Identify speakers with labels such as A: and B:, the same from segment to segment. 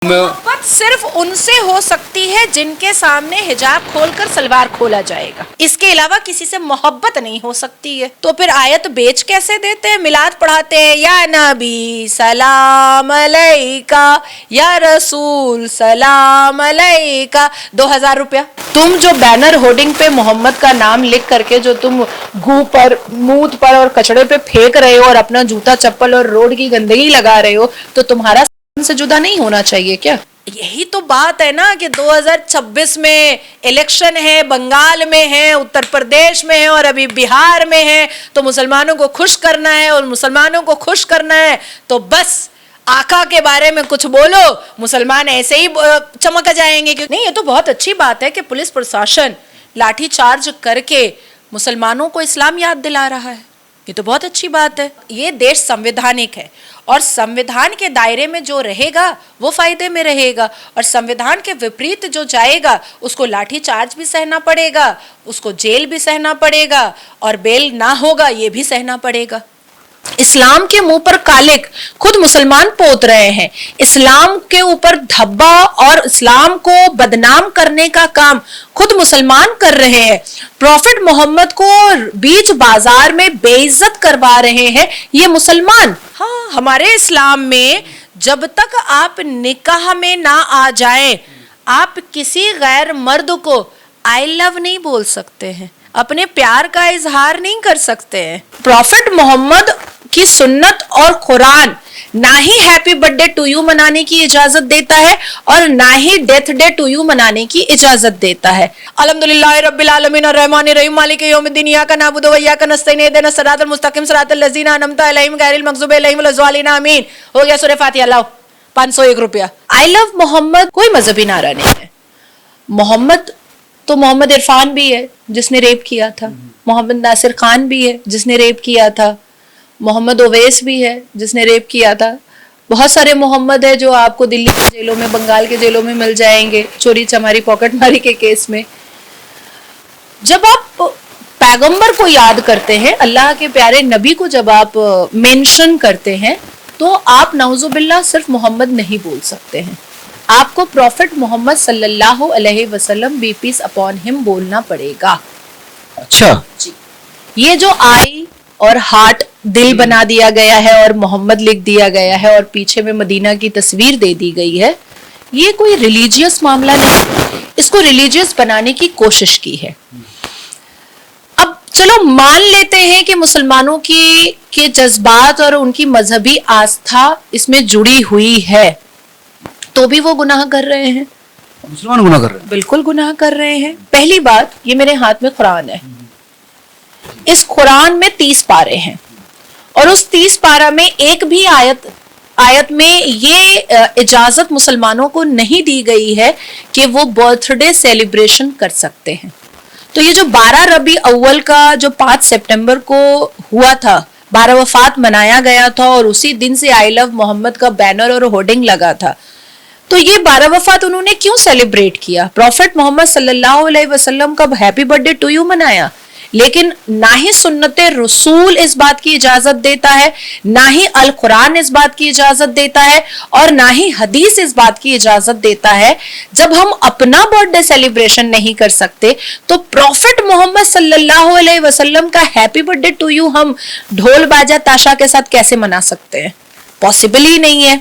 A: मोहब्बत सिर्फ उनसे हो सकती है जिनके सामने हिजाब खोलकर सलवार खोला जाएगा, इसके अलावा किसी से मोहब्बत नहीं हो सकती है। तो फिर आयत बेच कैसे देते हैं, मिलाद पढ़ाते हैं, या नबी सलाम अलैका, या रसूल सलाम अलैका, 2000 रुपया। तुम जो बैनर होर्डिंग पे मोहम्मद का नाम लिख करके जो तुम गू पर, मूत पर और कचड़े पे फेंक रहे हो और अपना जूता चप्पल और रोड की गंदगी लगा रहे हो, तो तुम्हारा से जुदा नहीं होना चाहिए क्या? यही तो बात है ना कि 2026 में इलेक्शन है, बंगाल में है, उत्तर प्रदेश में है और अभी बिहार में है, तो मुसलमानों को खुश करना है, और मुसलमानों को खुश करना है तो बस आका के बारे में कुछ बोलो, मुसलमान ऐसे ही चमक जाएंगे। क्यों नहीं? ये तो बहुत अच्छी बात है कि पुलिस प्रशासन लाठी चार्ज करके मुसलमानों को इस्लाम याद दिला रहा है, ये तो बहुत अच्छी बात है। ये देश संवैधानिक है और संविधान के दायरे में जो रहेगा वो फायदे में रहेगा, और संविधान के विपरीत जो जाएगा उसको लाठी चार्ज भी सहना पड़ेगा, उसको जेल भी सहना पड़ेगा, और बेल ना होगा ये भी सहना पड़ेगा। इस्लाम के मुंह पर कालिक खुद मुसलमान पोत रहे हैं, इस्लाम के ऊपर धब्बा और इस्लाम को बदनाम करने का काम खुद मुसलमान कर रहे हैं। प्रॉफिट मोहम्मद को बीच बाजार में बेइज्जत करवा रहे हैं ये मुसलमान। हाँ, हमारे इस्लाम में जब तक आप निकाह में ना आ जाएं, आप किसी गैर मर्द को आई लव नहीं बोल सकते हैं, अपने प्यार का इजहार नहीं कर सकते हैं। प्रॉफिट मोहम्मद की सुन्नत और कुरान ना ही हैप्पी बर्थडे टू यू मनाने की इजाजत देता है और ना ही डेथ डे टू यू मनाने की इजाजत देता है। अल्हम्दुलिल्लाह रब्बिल आलमीन अर्रहमानिर रहीम मालिक यौमिद्दीन इय्याका नअबुदु व इय्याका नस्तईन इहदिनस सिरातल मुस्तकीम सिरातल लज़ीना अनअमता अलैहिम गैरिल मग़ज़ूबि अलैहिम वलज़्ज़ालिन आमीन। हो गया सूरह फातिहा। लाओ 501 रुपया। आई लव मोहम्मद कोई मजहबी नारा नहीं है। मोहम्मद तो मोहम्मद इरफान भी है जिसने रेप किया था, मोहम्मद नासिर खान भी है जिसने रेप किया था, मोहम्मद ओवैस भी है जिसने रेप किया था। बहुत सारे मोहम्मद है जो आपको दिल्ली के जेलों में, बंगाल के जेलों में मिल जाएंगे चोरी चमारी पॉकेट मारी के केस में। जब आप पैगंबर को याद करते हैं, अल्लाह के प्यारे नबी को जब आप मेंशन करते हैं, तो आप नाउजुबिल्लाह सिर्फ मोहम्मद नहीं बोल सकते हैं, आपको प्रॉफिट मोहम्मद सल्लल्लाहु अलैहि वसल्लम बी पीस अपॉन हिम बोलना पड़ेगा।
B: अच्छा
A: जी, ये जो आई और हार्ट दिल बना दिया गया है और मोहम्मद लिख दिया गया है और पीछे में मदीना की तस्वीर दे दी गई है, ये कोई रिलीजियस मामला नहीं, इसको रिलीजियस बनाने की कोशिश की है। अब चलो मान लेते हैं कि मुसलमानों के जज्बात और उनकी मजहबी आस्था इसमें जुड़ी हुई है, तो भी वो गुनाह कर रहे हैं।
B: मुसलमान गुनाह कर रहे हैं,
A: बिल्कुल गुनाह कर रहे हैं। पहली बात, ये मेरे हाथ में कुरान है, इस कुरान में 30 पारे हैं और उस 30 पारा में एक भी आयत में ये इजाजत मुसलमानों को नहीं दी गई है कि वो बर्थडे सेलिब्रेशन कर सकते हैं। तो ये जो 12 रबी अव्वल का जो 5 सितंबर को हुआ था, 12 वफात मनाया गया था और उसी दिन से आई लव मोहम्मद का बैनर और होर्डिंग लगा था, तो ये 12 वफात उन्होंने क्यों सेलिब्रेट किया? प्रॉफिट मोहम्मद सल्लल्लाहु अलैहि वसल्लम का हैप्पी बर्थडे टू यू मनाया, लेकिन ना ही सुन्नते रसूल इस बात की इजाजत देता है, ना ही अल कुरान इस बात की इजाजत देता है, और ना ही हदीस इस बात की इजाजत देता है। जब हम अपना बर्थडे सेलिब्रेशन नहीं कर सकते, तो प्रॉफिट मोहम्मद सल्लल्लाहु अलैहि वसल्लम का हैप्पी बर्थडे टू यू हम ढोल बाजा ताशा के साथ कैसे मना सकते हैं? पॉसिबल ही नहीं है।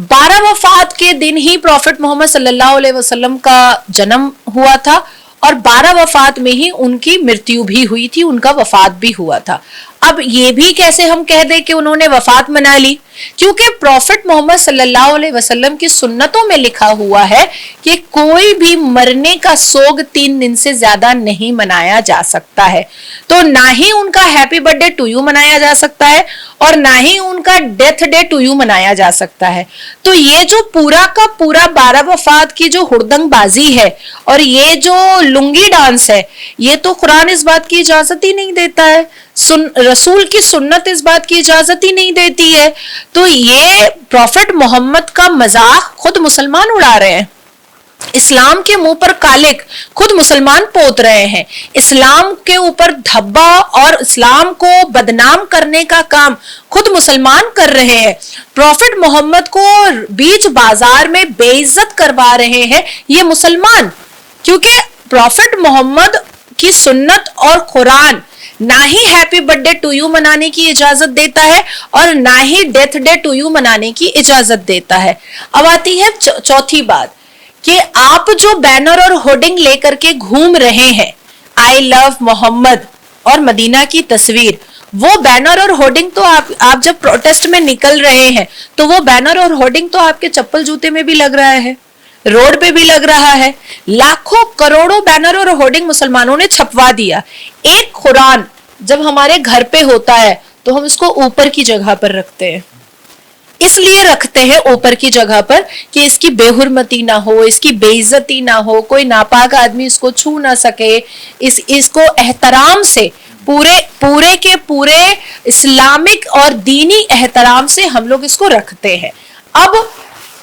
A: 12 वफात के दिन ही प्रॉफिट मोहम्मद सल्लल्लाहु अलैहि वसल्लम का जन्म हुआ था और 12 वफात में ही उनकी मृत्यु भी हुई थी, उनका वफात भी हुआ था। अब ये भी कैसे हम कह दें कि उन्होंने वफात मना ली? क्योंकि प्रॉफिट मोहम्मद सल्लल्लाहु अलैहि वसल्लम की सुन्नतों में लिखा हुआ है कि कोई भी मरने का सोग 3 दिन से ज्यादा नहीं मनाया जा सकता है। तो ना ही उनका हैप्पी बर्थडे टू यू मनाया जा सकता है और ना ही उनका डेथ डे टू यू मनाया जा सकता है। तो ये जो पूरा का पूरा 12 वफात की जो हुड़दंग बाजी है और ये जो लुंगी डांस है, ये तो कुरान इस बात की इजाजत ही नहीं देता है, रसूल की सुन्नत इस बात की इजाजत ही नहीं देती है। तो ये प्रॉफिट मोहम्मद का मजाक खुद मुसलमान उड़ा रहे हैं। इस्लाम के मुंह पर कालिक खुद मुसलमान पोत रहे हैं, इस्लाम के ऊपर धब्बा और इस्लाम को बदनाम करने का काम खुद मुसलमान कर रहे हैं, प्रॉफिट मोहम्मद को बीच बाजार में बेइज्जत करवा रहे हैं ये मुसलमान, क्योंकि प्रॉफिट मोहम्मद की सुन्नत और कुरान ना ही हैप्पी बर्थडे टू यू मनाने की इजाजत देता है और ना ही डेथ डे टू यू मनाने की इजाजत देता है। अब आती है चौथी बात कि आप जो बैनर और होर्डिंग लेकर के घूम रहे हैं, आई लव मोहम्मद और मदीना की तस्वीर, वो बैनर और होर्डिंग तो आप जब प्रोटेस्ट में निकल रहे हैं तो वो बैनर और होर्डिंग तो आपके चप्पल जूते में भी लग रहा है, रोड पे भी लग रहा है, लाखों करोड़ों बैनर और होर्डिंग मुसलमानों ने छपवा दिया। एक कुरान जब हमारे घर पे होता है तो हम इसको ऊपर की जगह पर रखते हैं, इसलिए रखते हैं ऊपर की जगह पर कि इसकी बेहुरमती ना हो, इसकी बेइज्जती ना हो, कोई नापाक आदमी इसको छू ना सके, इसको एहतराम से पूरे के पूरे इस्लामिक और दीनी एहतराम से हम लोग इसको रखते हैं। अब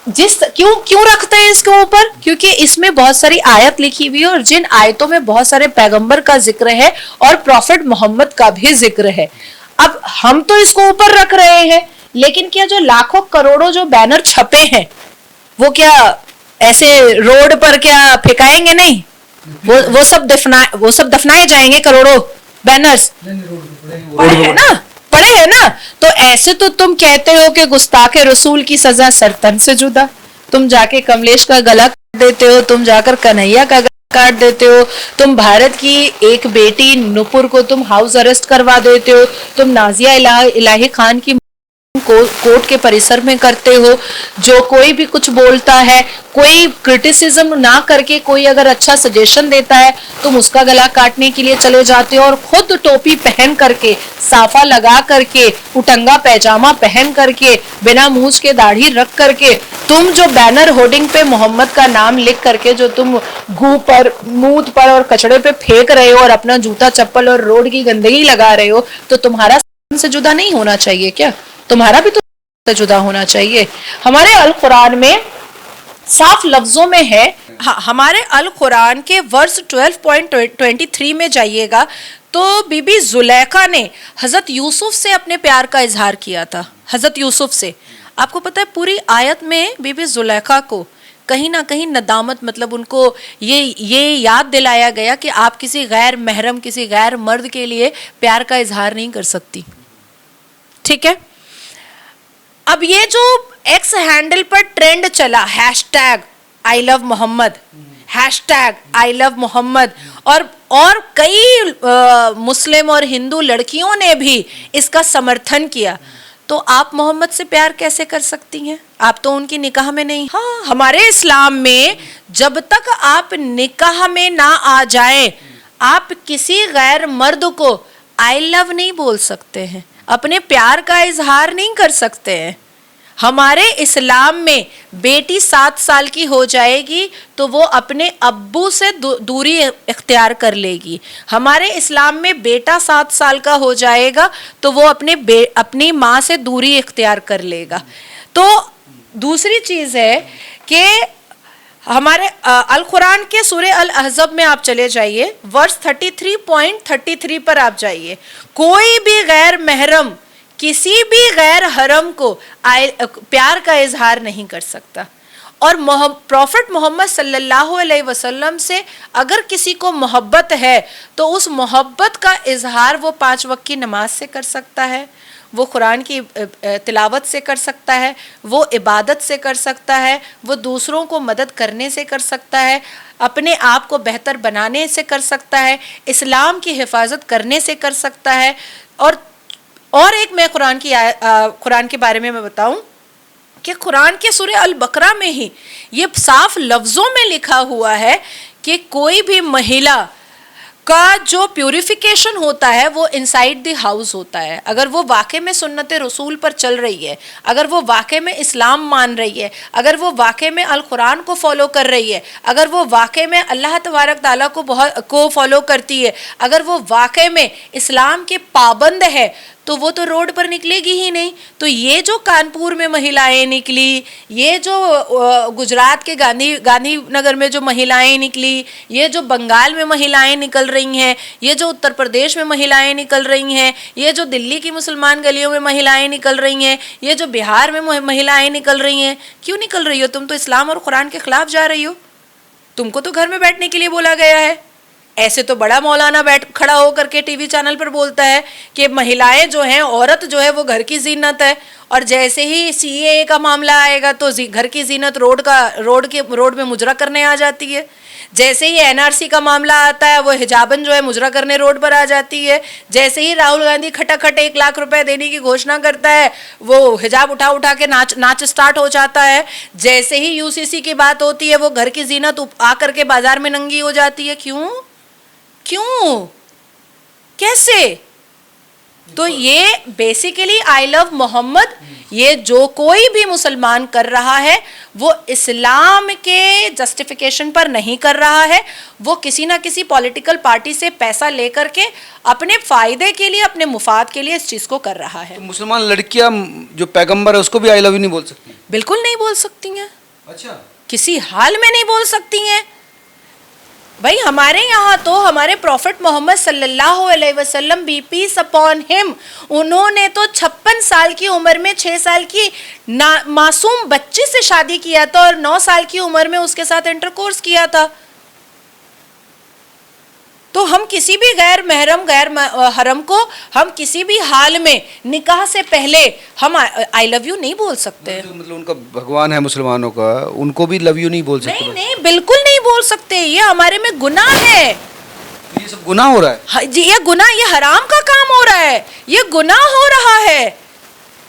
A: क्यों रखते हैं इसके ऊपर, क्योंकि इसमें बहुत सारी आयत लिखी हुई है और जिन आयतों में बहुत सारे पैगंबर का जिक्र है और प्रॉफिट मोहम्मद का भी जिक्र है। अब हम तो इसको ऊपर रख रहे हैं, लेकिन क्या जो लाखों करोड़ों जो बैनर छपे हैं वो क्या ऐसे रोड पर क्या फेंकाएंगे? नहीं, वो सब दफनाए जाएंगे करोड़ों बैनर्स, पड़े है ना। तो ऐसे तो तुम कहते हो कि गुस्ताखे रसूल की सजा सरतन से जुदा, तुम जाके कमलेश का गला काट देते हो, तुम जाकर कन्हैया का गला काट देते हो, तुम भारत की एक बेटी नुपुर को तुम हाउस अरेस्ट करवा देते हो, तुम नाजिया इलाही खान की कोर्ट के परिसर में करते हो। जो कोई भी कुछ बोलता है, कोई क्रिटिसिज्म ना करके कोई अगर अच्छा सजेशन देता है तुम उसका गला काटने के लिए चले जाते हो और खुद टोपी पहन करके, साफा लगा करके, उटंगा पैजामा पहन करके, बिना मूछ के दाढ़ी रख करके तुम जो बैनर होर्डिंग पे मोहम्मद का नाम लिख करके जो तुम गू पर, मूत पर और कचड़े पे फेंक रहे हो और अपना जूता चप्पल और रोड की गंदगी लगा रहे हो, तो तुम्हारा से जुदा नहीं होना चाहिए क्या? तुम्हारा भी तो जुदा होना चाहिए। हमारे अल कुरान में साफ लफ्जों में है, हमारे अल कुरान के वर्स 12.23 में जाइएगा तो बीबी जुलेखा ने हजरत यूसुफ से अपने प्यार का इजहार किया था। हजरत यूसुफ से, आपको पता है पूरी आयत में बीबी जुलेखा को कहीं ना कहीं नदामत, मतलब उनको ये याद दिलाया गया कि आप किसी गैर महरम, किसी गैर मर्द के लिए प्यार का इजहार नहीं कर सकती। ठीक है, अब ये जो एक्स हैंडल पर ट्रेंड चला hashtag I love Mohammad, hashtag I love Mohammad, और कई मुस्लिम और हिंदू लड़कियों ने भी इसका समर्थन किया, तो आप मोहम्मद से प्यार कैसे कर सकती हैं? आप तो उनकी निकाह में नहीं। हाँ, हमारे इस्लाम में जब तक आप निकाह में ना आ जाए आप किसी गैर मर्द को आई लव नहीं बोल सकते हैं, अपने प्यार का इजहार नहीं कर सकते हैं। हमारे इस्लाम में बेटी 7 साल की हो जाएगी तो वो अपने अब्बू से दूरी इख्तियार कर लेगी। हमारे इस्लाम में बेटा 7 साल का हो जाएगा तो वो अपनी माँ से दूरी इख्तियार कर लेगा। तो दूसरी चीज़ है कि हमारे अल कुरान के सूरे अल अहज़ब में आप चले जाइए, वर्स 33.33 पर आप जाइए, कोई भी गैर महरम किसी भी गैर हरम को प्यार का इजहार नहीं कर सकता। और प्रॉफिट मोहम्मद सल्लल्लाहु अलैहि वसल्लम से अगर किसी को मोहब्बत है तो उस मोहब्बत का इजहार वो 5 वक्त की नमाज से कर सकता है, वो कुरान की तिलावत से कर सकता है, वो इबादत से कर सकता है, वो दूसरों को मदद करने से कर सकता है, अपने आप को बेहतर बनाने से कर सकता है, इस्लाम की हिफाजत करने से कर सकता है। और एक मैं कुरान के बारे में मैं बताऊं कि कुरान के सूरे अल बकरा में ही ये साफ लफ्ज़ों में लिखा हुआ है कि कोई भी महिला का जो प्यूरिफिकेशन होता है वो इनसाइड द हाउस होता है। अगर वो वाकई में सुन्नत रसूल पर चल रही है, अगर वो वाकई में इस्लाम मान रही है, अगर वो वाकई में अल कुरान को फॉलो कर रही है, अगर वो वाकई में अल्लाह तबारक ताला को फॉलो करती है, अगर वो वाकई में इस्लाम के पाबंद है, تو وہ تو روڈ پر نکلے گی ہی نہیں. تو یہ جو کانپور میں مہیلائیں نکلی, یہ جو گجرات کے گاندھی نگر میں جو مہیلائیں نکلی, یہ جو بنگال میں مہیلائیں نکل رہی ہیں, یہ جو اتر پردیش میں مہیلائیں نکل رہی ہیں, یہ جو دلی کی مسلمان گلیوں میں مہیلائیں نکل رہی ہیں, یہ جو بہار میں مہیلائیں نکل رہی ہیں, کیوں نکل رہی ہو؟ تم تو اسلام اور قرآن کے خلاف جا رہی ہو. تم کو تو گھر میں بیٹھنے کے لیے بولا گیا ہے. ایسے تو بڑا مولانا کھڑا ہو کر کے ٹی وی چینل پر بولتا ہے کہ مہیلائیں جو ہیں, عورت جو ہے وہ گھر کی زینت ہے, اور جیسے ہی سی اے کا معاملہ آئے گا تو گھر کی زینت روڈ میں مجرا کرنے آ جاتی ہے. جیسے ہی این آر سی کا معاملہ آتا ہے وہ حجابن جو ہے مجرا کرنے روڈ پر آ جاتی ہے. جیسے ہی راہل گاندھی کھٹاکھٹ 1 لاکھ روپے دینے کی گھوشنا کرتا ہے وہ حجاب اٹھا کے ناچ سٹارٹ ہو جاتا ہے. جیسے ہی یو سی سی کی بات ہوتی ہے وہ گھر کی زینت آ کر کے بازار میں ننگی ہو جاتی ہے. کیوں کیسے؟ تو یہ بیسیکلی آئی لو محمد, یہ جو کوئی بھی مسلمان کر رہا ہے وہ اسلام کے جسٹیفیکیشن پر نہیں کر رہا ہے, وہ کسی نہ کسی پولیٹیکل پارٹی سے پیسہ لے کر کے اپنے فائدے کے لیے, اپنے مفاد کے لیے اس چیز کو کر رہا ہے.
B: تو مسلمان لڑکیاں جو پیغمبر ہے اس کو بھی آئی لو یو نہیں بول سکتی؟
A: بالکل نہیں بول سکتی ہیں.
B: اچھا,
A: کسی حال میں نہیں بول سکتی ہیں. بھائی ہمارے یہاں تو ہمارے پروفٹ محمد صلی اللہ علیہ وسلم بی پیس اپون ہم, انہوں نے تو 56 سال کی عمر میں 6 سال کی معصوم بچی سے شادی کیا تھا اور 9 سال کی عمر میں اس کے ساتھ انٹرکورس کیا تھا. تو ہم کسی بھی غیر محرم غیر حرم کو ہم کسی بھی حال میں نکاح سے پہلے ہم آئی لو یو نہیں بول سکتے.
B: مطلب ان کا بھگوان ہے مسلمانوں کا, ان کو بھی لو یو نہیں بول سکتے؟
A: نہیں بالکل نہیں بول سکتے. یہ ہمارے میں گناہ ہے.
B: یہ سب گناہ ہو رہا ہے
A: جی, یہ گناہ, یہ حرام کا کام ہو رہا ہے, یہ گناہ ہو رہا ہے.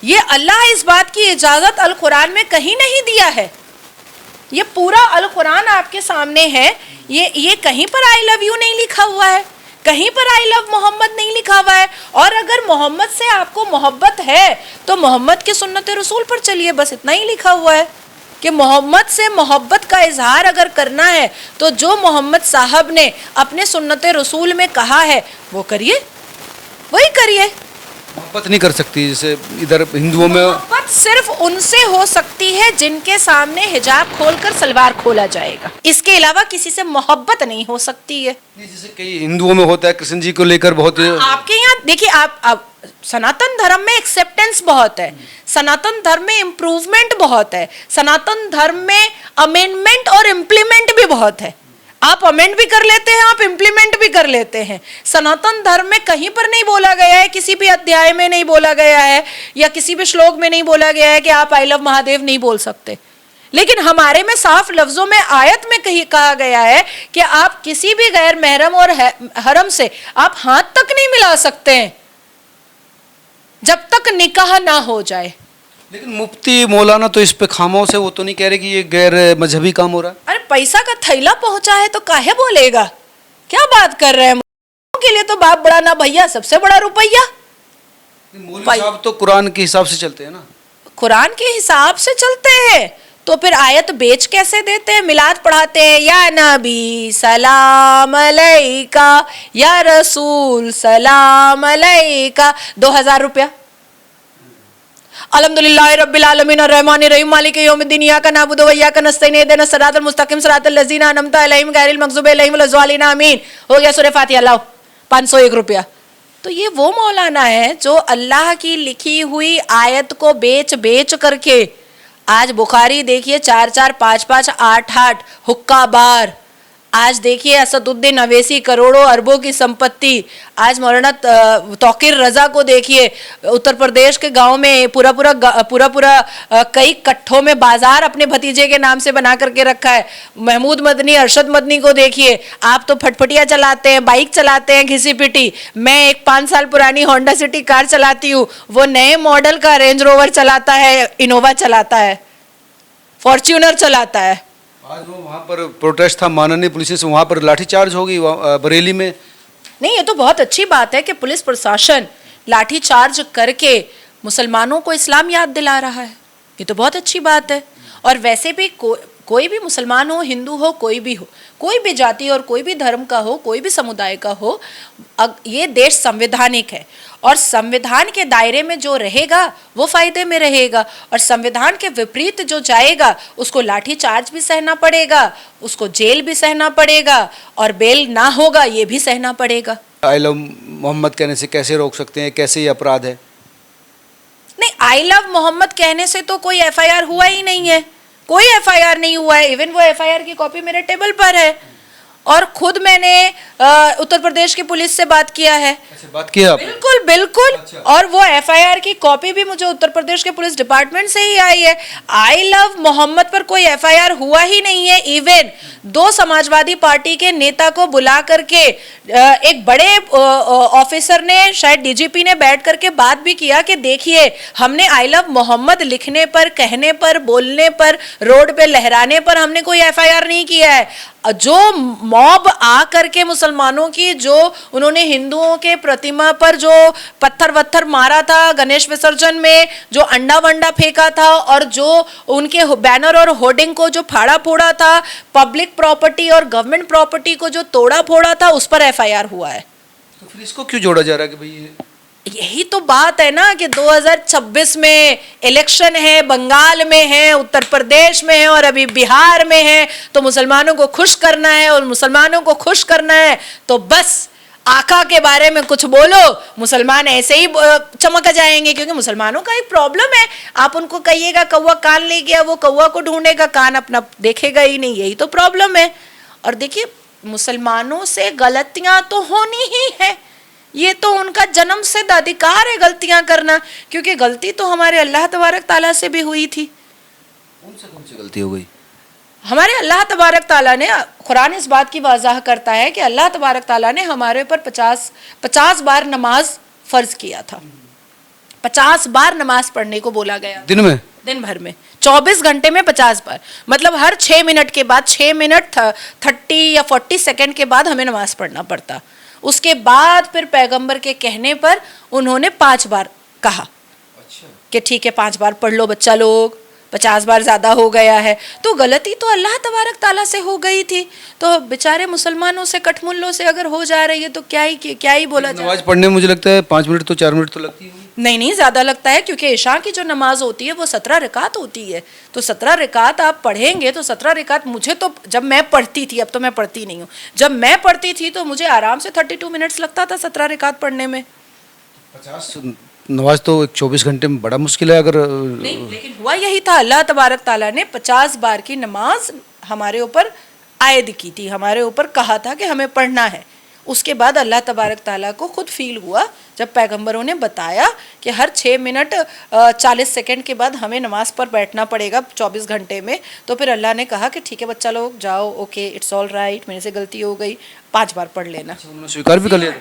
A: یہ اللہ اس بات کی اجازت القرآن میں کہیں نہیں دیا ہے. یہ پورا القرآن آپ کے سامنے ہے, یہ کہیں پر آئی لو یو نہیں لکھا ہوا ہے, کہیں پر آئی لو محمد نہیں لکھا ہوا ہے. اور اگر محمد سے آپ کو محبت ہے تو محمد کے سنت رسول پر چلیے, بس اتنا ہی لکھا ہوا ہے کہ محمد سے محبت کا اظہار اگر کرنا ہے تو جو محمد صاحب نے اپنے سنت رسول میں کہا ہے وہ کریے, وہی کریے.
B: محبت نہیں کر سکتی جیسے ادھر ہندوؤں میں؟
A: محبت صرف ان سے ہو سکتی ہے جن کے سامنے حجاب کھول کر سلوار کھولا جائے گا. اس کے علاوہ کسی سے محبت نہیں ہو سکتی ہے.
B: جیسے کئی ہندوؤں میں ہوتا ہے کرشن جی کو لے کر بہت,
A: آپ کے یہاں دیکھیے, آپ سناتن دھرم میں ایکسیپٹنس بہت ہے, سناتن دھرم میں امپروومنٹ بہت ہے, سناتن دھرم میں امینڈمنٹ اور امپلیمنٹ بھی بہت ہے. آپ امینڈ بھی کر لیتے ہیں, آپ امپلیمنٹ بھی کر لیتے ہیں. سناتن دھرم میں کہیں پر نہیں بولا گیا ہے, کسی بھی ادھیائے میں نہیں بولا گیا ہے, یا کسی بھی شلوک میں نہیں بولا گیا ہے کہ آپ آئی لو مہادیو نہیں بول سکتے. لیکن ہمارے میں صاف لفظوں میں آیت میں کہا گیا ہے کہ آپ کسی بھی غیر محرم اور حرم سے آپ ہاتھ تک نہیں ملا سکتے ہیں جب تک نکاح نہ ہو جائے.
B: لیکن مفتی مولانا تو اس پہ خاموش ہے, وہ تو نہیں کہہ رہے کہ یہ غیر مذہبی کام ہو رہا ہے.
A: ارے پیسہ کا تھیلا پہنچا ہے تو کاہے بولے گا, کیا بات کر رہے ہیں. کے لیے تو باپ بڑا نہ بھیا, سب سے بڑا روپیہ.
B: مولوی صاحب تو قرآن کے حساب سے چلتے ہیں نا.
A: قرآن کے حساب سے چلتے ہیں تو پھر آیت بیچ کیسے دیتے ہیں؟ میلاد پڑھاتے ہیں, یا نبی سلام علیکہ, یا رسول سلام علیکہ, 2000 روپیہ. الحمدللہ رب العالمین الرحمن الرحیم مالک یوم الدین ایاک نعبد و ایاک نستعین اہدنا الصراط المستقیم صراط الذین انعمت علیہم غیر المغضوب علیہم ولا الضالین آمین. ہو گیا سورہ فاتحہ. لاؤ 501 روپیہ. تو یہ وہ مولانا ہے جو اللہ کی لکھی ہوئی آیت کو بیچ کر کے آج بخاری دیکھیے 4 5 5 8 8 حقہ بار, آج دیکھیے اسد الدین اویسی کروڑوں اربوں کی سمپتی, آج مولانا توقیر رضا کو دیکھیے اتر پردیش کے گاؤں میں پورا کئی کٹھوں میں بازار اپنے بھتیجے کے نام سے بنا کر کے رکھا ہے. محمود مدنی, ارشد مدنی کو دیکھیے, آپ تو پھٹپٹیاں چلاتے ہیں, بائک چلاتے ہیں گھسی پٹی. میں ایک 5 سال پرانی ہونڈا سٹی کار چلاتی ہوں, وہ نئے ماڈل کا رینج روور چلاتا ہے, انووا چلاتا ہے, فارچونر چلاتا ہے.
B: آج وہ وہاں پر پروٹیسٹ تھا, ماننی پولیس سے وہاں پر لاٹھی چارج ہوگی بریلی میں. نہیں,
A: یہ تو بہت اچھی بات ہے کہ پولیس پرشاسن لاٹھی چارج کر کے مسلمانوں کو اسلام یاد دلا رہا ہے, یہ تو بہت اچھی بات ہے. اور ویسے بھی कोई भी मुसलमान हो, हिंदू हो, कोई भी जाति और कोई भी धर्म का हो, कोई भी समुदाय का हो, ये देश संवैधानिक है और संविधान के दायरे में जो रहेगा वो फायदे में रहेगा और संविधान के विपरीत जो जाएगा उसको लाठी चार्ज भी सहना पड़ेगा, उसको जेल भी सहना पड़ेगा और बेल ना होगा ये भी सहना पड़ेगा।
B: आई लव मोहम्मद कहने से कैसे रोक सकते हैं, कैसे ये अपराध है?
A: नहीं, आई लव मोहम्मद कहने से तो कोई एफआईआर हुआ ही नहीं है, कोई एफआईआर नहीं हुआ है। इवन वो एफआईआर की कॉपी मेरे टेबल पर है और खुद मैंने उत्तर प्रदेश की पुलिस से बात किया है।
B: अच्छा, बात किया आपने?
A: बिल्कुल बिल्कुल।
B: अच्छा।
A: और वो एफआईआर की कॉपी भी मुझे उत्तर प्रदेश के पुलिस डिपार्टमेंट से ही आई है। आई लव मोहम्मद पर कोई एफआईआर हुआ ही नहीं है। इवन 2 समाजवादी पार्टी के नेता को बुला करके एक बड़े ऑफिसर ने, शायद डीजीपी ने, बैठ करके बात भी किया कि देखिए हमने आई लव मोहम्मद लिखने पर, कहने पर, बोलने पर, रोड पे लहराने पर हमने कोई एफआईआर नहीं किया है। जो मॉब आ करके मुसलमानों की, जो उन्होंने हिंदुओं के प्रतिमा पर जो पत्थर वत्थर मारा था गणेश विसर्जन में, जो अंडा वंडा फेंका था और जो उनके बैनर और होर्डिंग को जो फाड़ा फोड़ा था, पब्लिक प्रॉपर्टी और गवर्नमेंट प्रॉपर्टी को जो तोड़ा फोड़ा था, उस पर एफआईआर हुआ है।
B: तो फिर इसको क्यों जोड़ा जा रहा है कि भाई ये?
A: यही तो बात है ना कि 2026 में इलेक्शन है, बंगाल में है, उत्तर प्रदेश में है और अभी बिहार में है, तो मुसलमानों को खुश करना है और मुसलमानों को खुश करना है तो बस आका के बारे में कुछ बोलो, मुसलमान ऐसे ही चमक जाएंगे। क्योंकि मुसलमानों का एक प्रॉब्लम है, आप उनको कहिएगा कौवा कान ले गया, वो कौवा को ढूंढेगा, कान अपना देखेगा ही नहीं, यही तो प्रॉब्लम है। और देखिए, मुसलमानों से गलतियां तो होनी ही है, ये तो उनका जन्म सिद्ध अधिकार है गलतियां करना, क्योंकि गलती तो हमारे अल्लाह तबारक ताला से भी हुई थी।
B: कौन सी गलती हो गई?
A: हमारे अल्लाह तबारक ताला ने, कुरान इस बात की वजाह करता है कि अल्लाह तबारक ताला ने हमारे ऊपर 50 बार नमाज फर्ज किया था। 50 बार नमाज पढ़ने को बोला गया दिन भर में 24 घंटे में 50 बार, मतलब हर 6 मिनट के बाद, 6 मिनट 30 या 40 सेकंड के बाद हमें नमाज पढ़ना पड़ता। उसके बाद फिर पैगंबर के कहने पर उन्होंने 5 बार कहा। अच्छा। कि ठीक है 5 बार पढ़ लो बच्चा लोग, 50 बार ज़्यादा हो गया है। तो गलती तो अल्लाह तबारक ताला से हो गई थी, तो बेचारे मुसलमानों से, कठमुल्लों से अगर हो जा रही है तो क्या ही बोला जाए।
B: नमाज पढ़ने में मुझे लगता है 5 मिनट तो 4 मिनट तो लगती है।
A: नहीं, ज़्यादा लगता है, क्योंकि इशा की जो नमाज होती है वो 17 रकात होती है। तो 17 रकात आप पढ़ेंगे तो 17 रकात, मुझे तो जब मैं पढ़ती थी, अब तो मैं पढ़ती नहीं हूँ, जब मैं पढ़ती थी तो मुझे आराम से 32 मिनट्स लगता था 17 रकात पढ़ने में।
B: 50 नमाज तो 24 घंटे में बड़ा मुश्किल है अगर
A: नहीं, लेकिन हुआ यही था, अल्लाह तबारक ताला ने 50 बार की नमाज हमारे ऊपर आयद की थी, हमारे ऊपर कहा था कि हमें पढ़ना है। उसके बाद अल्लाह तबारक ताला को खुद फील हुआ जब पैगंबरों ने बताया कि हर 6 मिनट 40 सेकंड के बाद हमें नमाज पर बैठना पड़ेगा 24 घंटे में। तो फिर अल्लाह ने कहा कि ठीक है बच्चा लोग जाओ, ओके इट्स ऑल राइट, मेरे से गलती हो गई, 5 बार पढ़ लेना।
B: उन्होंने स्वीकार भी कर लिया।